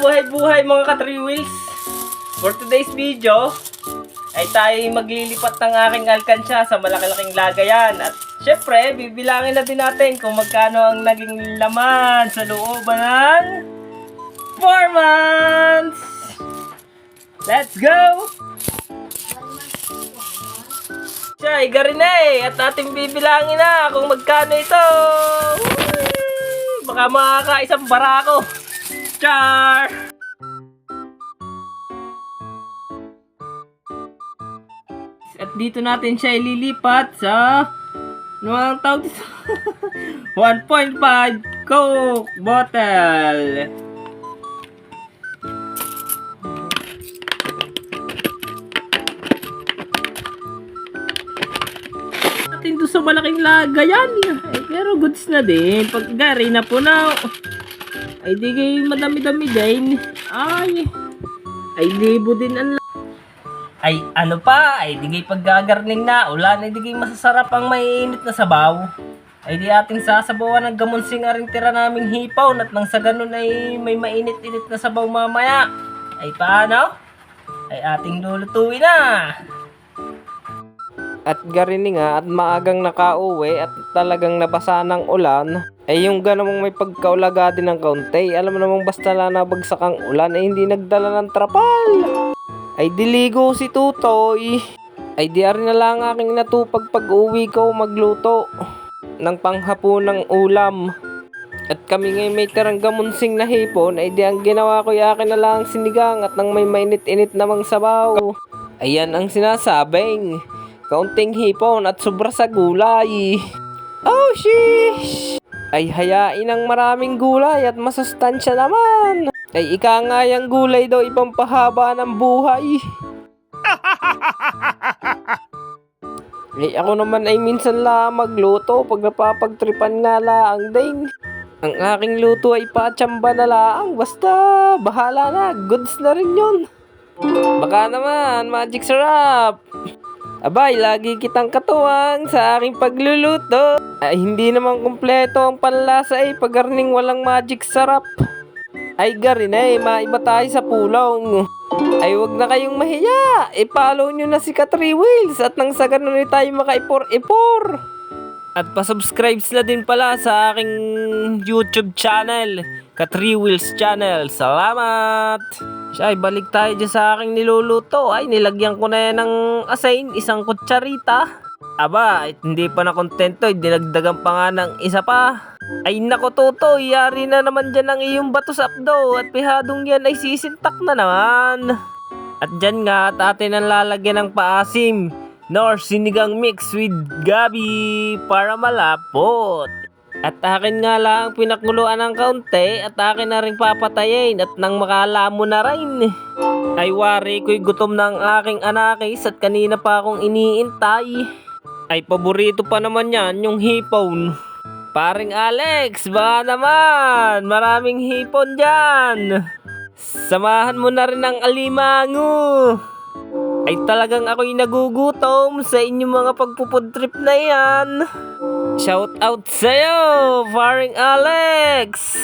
Mabuhay-buhay mga ka-3 wheels. For today's video ay tayo maglilipat ng aking alkansya sa malaki-laking lagayan. At syempre, bibilangin na din natin kung magkano ang naging laman sa looban ng 4 months. Let's go! Siya, igarin na at ating bibilangin na kung magkano ito. Baka makakaisang barako. Char! At dito natin siya ililipat sa ano ang tawag dito? 1.5 Coke bottle. Natin doon sa malaking lagayan. Pero goods na din. Pag gari na po na ay di kayo madami-dami din. Ay libo din ang ay ano pa, ay di kayo paggagarning na ulan, ay di kayo masasarap ang maiinit na sabaw. Ay di ating sasabawan ng gamunsing aring tira naming hipaw at nang sa ganun ay may mainit-init na sabaw mamaya. Ay paano? Ay ating lulutuin na. At garini nga at maagang nakauwi at talagang nabasa ng ulan, ay yung ganamong may pagkaulaga din ng kaunti. Alam mo namang basta na nabagsak ang ulan ay hindi nagdala ng trapal. Ay diligo si Tutoy. Ay diari na lang aking natupag pag-uwi ko magluto ng panghapunang ulam. At kami ngayon may tirang gamunsing na hipon, ay di ang ginawa ko akin na lang sinigang at nang may mainit-init namang sabaw. Ayan ang sinasabing kaunting hipon at sobra sa gulay. Oh shish! Ay hayain ang maraming gulay at masustansya naman. Ay ika nga yung gulay daw ibang pahaba ng buhay. Ay ako naman ay minsan lang magluto pag napapagtripan nga lang din. Ang aking luto ay patsamba na lang. Basta bahala na, goods na rin yun. Baka naman magic sarap. Abay, lagi kitang katuwang sa aking pagluluto. Ay, hindi naman kumpleto ang panlasa ay pagarning walang magic sarap. Ay, garin maiba tayo sa pulong. Ay, wag na kayong mahiya. I-follow nyo na si ka-3 wheels at nang sa ganun tayo makaipor-ipor. At pasubscribe na din pala sa aking YouTube channel, ka-3 wheels channel. Salamat! Siya, balik tayo dyan sa aking niluluto. Ay, nilagyan ko na yan ng asin, isang kutsarita. Aba, hindi pa na kontento, dinagdagan pa nga ng isa pa. Ay nako Totoy, yari na naman dyan ang iyong bato sa apdo at pihadong yan ay sisintak na naman. At dyan nga at atin ang lalagyan ng paasim, nor sinigang mix with gabi para malapot. At akin nga lang pinakuluan ng kaunti at akin na rin papatayin at nang makala mo na rin. Ay wari ko'y gutom ng aking anakis at kanina pa akong iniintay. Ay paborito pa naman yan yung hipon. Paring Alex, baka naman maraming hipon dyan. Samahan mo na rin ang alimango. Ay talagang ako'y nagugutom sa inyong mga pagpupudtrip na yan. Shout out sa'yo, paring Alex.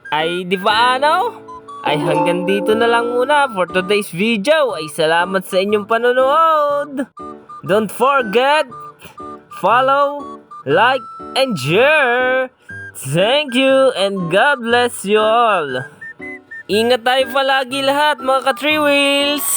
Ay di ba ano? Ay hanggang dito na lang muna for today's video. Ay salamat sa inyong panonood. Don't forget, follow, like, and share. Thank you and God bless you all. Ingat tayo palagi lahat mga ka-3 wheels.